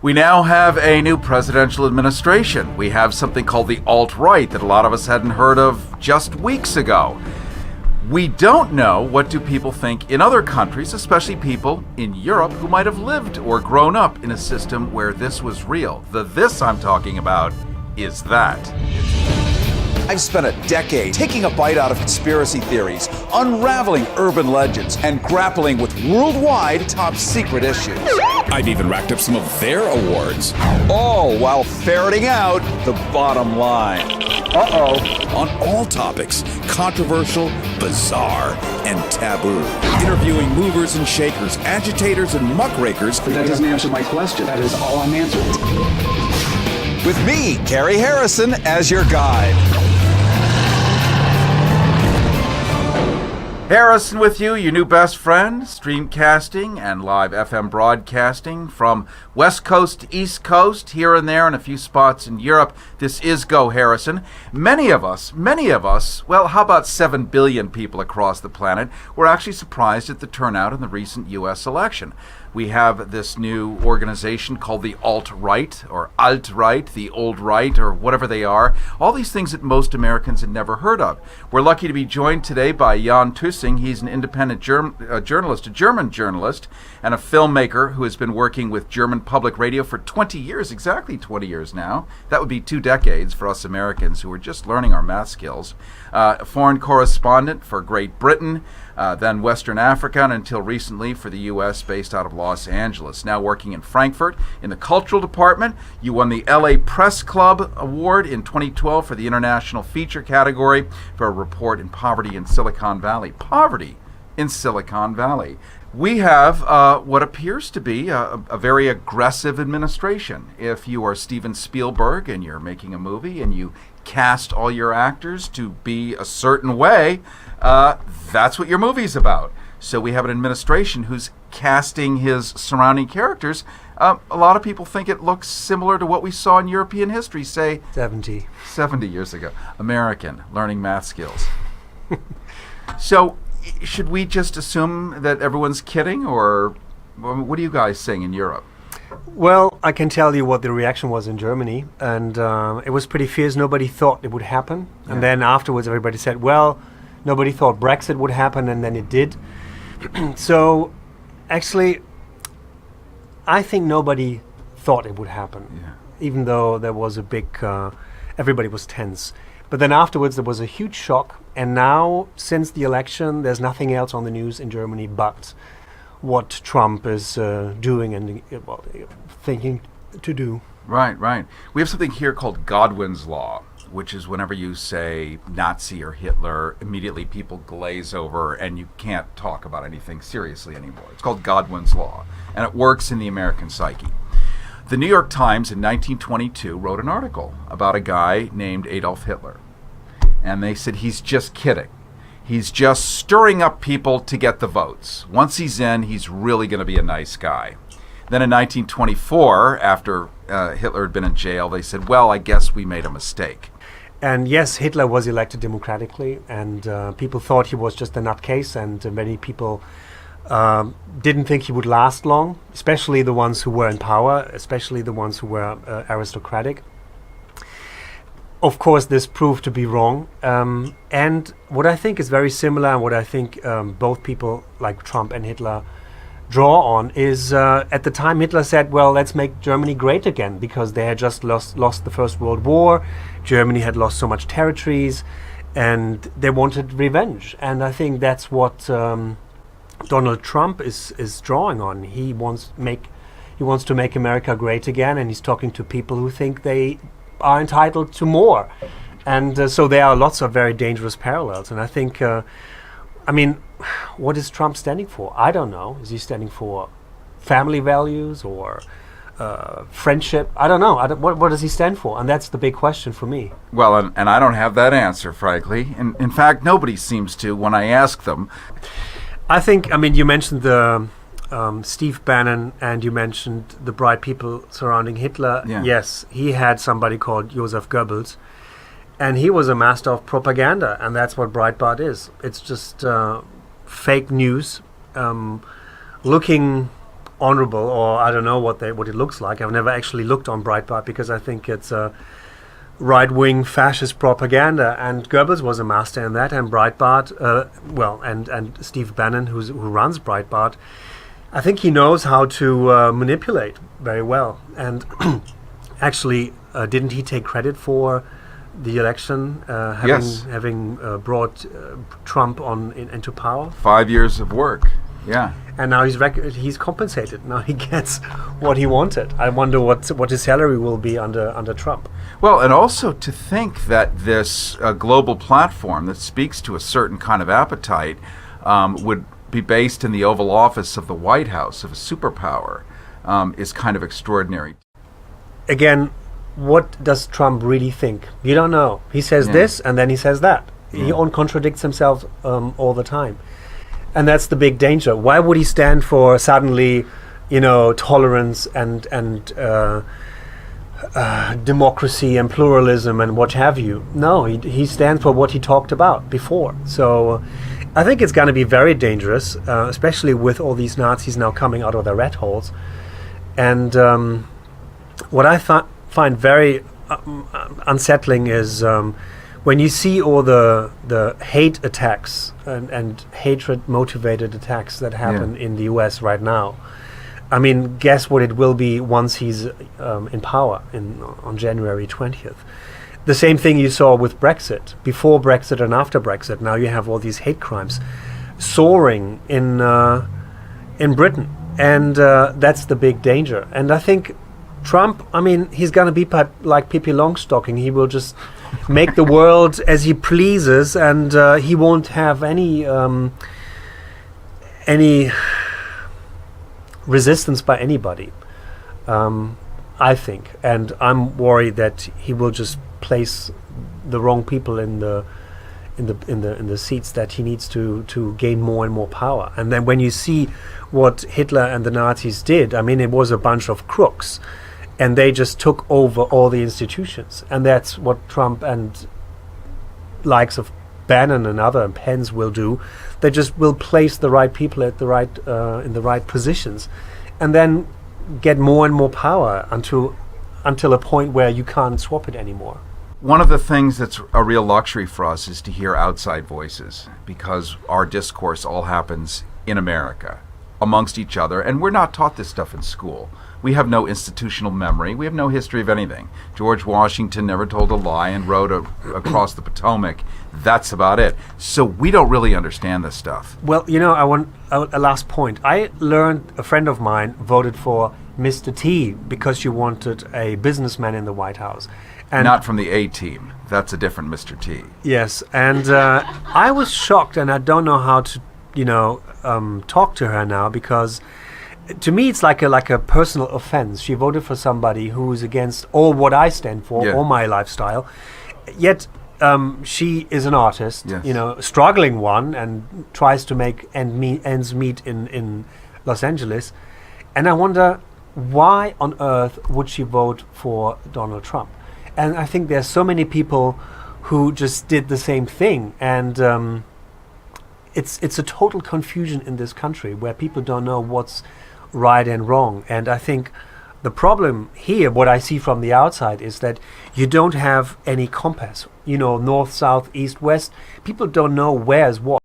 We now have a new presidential administration. We have something called the alt-right that a lot of us hadn't heard of just weeks ago. We don't know what do people think in other countries, especially people in Europe who might have lived or grown up in a system where this was real. The this I'm talking about is that. I've spent a decade taking a bite out of conspiracy theories, unraveling urban legends, and grappling with worldwide top-secret issues. I've even racked up some of their awards. All while ferreting out the bottom line. On all topics, controversial, bizarre, and taboo. Interviewing movers and shakers, agitators and muckrakers. But that doesn't answer my question. That is all I'm answering. With me, Cary Harrison, as your guide. Harrison with you, your new best friend, streamcasting and live FM broadcasting from West Coast to East Coast, here and there, and a few spots in Europe. This is Go Harrison. Many of us, well, how about 7 billion people across the planet, were actually surprised at the turnout in the recent U.S. election. We have this new organization called the alt-right, or alt-right, the old right, or whatever they are. All these things that most Americans had never heard of. We're lucky to be joined today by Jan Tussing. He's an independent journalist, a German journalist, and a filmmaker who has been working with German public radio for 20 years, exactly 20 years now. That would be 2 decades for us Americans who are just learning our math skills. A foreign correspondent for Great Britain, then Western Africa, and until recently for the U.S., based out of Los Angeles. Now working in Frankfurt in the cultural department. You won the LA Press Club Award in 2012 for the international feature category for a report in poverty in Silicon Valley. Poverty in Silicon Valley. We have what appears to be a very aggressive administration. If you are Steven Spielberg and you're making a movie and you cast all your actors to be a certain way, that's what your movie's about. So we have an administration who's casting his surrounding characters. A lot of people think it looks similar to what we saw in European history, say 70 years ago. American, learning math skills. So should we just assume that everyone's kidding, or what are you guys saying in Europe? Well, I can tell you what the reaction was in Germany, and it was pretty fierce. Nobody thought it would happen. Yeah. And then afterwards everybody said, well, nobody thought Brexit would happen, and then it did. So actually, I think nobody thought it would happen, even though there was a big, everybody was tense. But then afterwards there was a huge shock, and now, since the election, there's nothing else on the news in Germany but what Trump is doing and thinking to do. Right. We have something here called Godwin's Law, which is whenever you say Nazi or Hitler, immediately people glaze over and you can't talk about anything seriously anymore. It's called Godwin's Law, and it works in the American psyche. The New York Times in 1922 wrote an article about a guy named Adolf Hitler, and they said he's just kidding. He's just stirring up people to get the votes. Once he's in, he's really going to be a nice guy. Then in 1924, after Hitler had been in jail, they said, well, I guess we made a mistake. And yes, Hitler was elected democratically, and people thought he was just a nutcase, and many people didn't think he would last long, especially the ones who were in power, especially the ones who were aristocratic. Of course, this proved to be wrong. And what I think is very similar, and what I think both people like Trump and Hitler draw on, is at the time Hitler said, well, let's make Germany great again, because they had just lost the First World War. Germany had lost so much territories, and they wanted revenge. And I think that's what Donald Trump is drawing on. He wants to make America great again, and he's talking to people who think they are entitled to more. And so there are lots of very dangerous parallels. And I think, what is Trump standing for? I don't know. Is he standing for family values or friendship? I don't know. What does he stand for? And that's the big question for me. Well, and I don't have that answer, frankly. In fact, nobody seems to when I ask them. I think, you mentioned the Steve Bannon, and you mentioned the bright people surrounding Hitler. Yeah. Yes, he had somebody called Joseph Goebbels, and he was a master of propaganda, and that's what Breitbart is. It's just fake news, looking honorable, or I don't know what it looks like. I've never actually looked on Breitbart because I think it's a right-wing fascist propaganda, and Goebbels was a master in that, and Breitbart, and Steve Bannon, who runs Breitbart, I think he knows how to manipulate very well. And actually, didn't he take credit for the election, having brought Trump into power? 5 years of work. Yeah. And now he's compensated. Now he gets what he wanted. I wonder what his salary will be under Trump. Well, and also to think that this global platform that speaks to a certain kind of appetite would be based in the Oval Office of the White House, of a superpower, is kind of extraordinary. Again, what does Trump really think? You don't know. He says this and then he says that. He contradicts himself all the time. And that's the big danger. Why would he stand for suddenly, tolerance and democracy and pluralism and what have you? No, he stands for what he talked about before. So I think it's going to be very dangerous, especially with all these Nazis now coming out of their rat holes. And what I find very unsettling is when you see all the hate attacks and hatred-motivated attacks that happen in the US right now. I mean, guess what it will be once he's in power on January 20th. The same thing you saw with Brexit, before Brexit and after Brexit. Now you have all these hate crimes soaring in Britain. And that's the big danger. And I think Trump, he's going to be like Pippi Longstocking. He will just make the world as he pleases, and he won't have any resistance by anybody, I think. And I'm worried that he will just place the wrong people in the seats that he needs to gain more and more power. And then when you see what Hitler and the Nazis did, it was a bunch of crooks. And they just took over all the institutions. And that's what Trump and likes of Bannon and Pence will do. They just will place the right people at the right in the right positions, and then get more and more power until a point where you can't swap it anymore. One of the things that's a real luxury for us is to hear outside voices, because our discourse all happens in America, amongst each other, and we're not taught this stuff in school. We have no institutional memory. We have no history of anything. George Washington never told a lie and rode across the Potomac. That's about it. So we don't really understand this stuff. Well, I want a last point. I learned a friend of mine voted for Mr. T because she wanted a businessman in the White House. And not from the A-team. That's a different Mr. T. Yes, and I was shocked, and I don't know how to, talk to her now, because to me it's like a personal offense. She voted for somebody who's against all what I stand for, all my lifestyle. Yet she is an artist, struggling one, and tries to make ends meet in Los Angeles. And I wonder, why on earth would she vote for Donald Trump? And I think there's so many people who just did the same thing, and it's a total confusion in this country where people don't know what's right and wrong. And I think the problem here, what I see from the outside, is that you don't have any compass. North, south, east, west. People don't know where's what.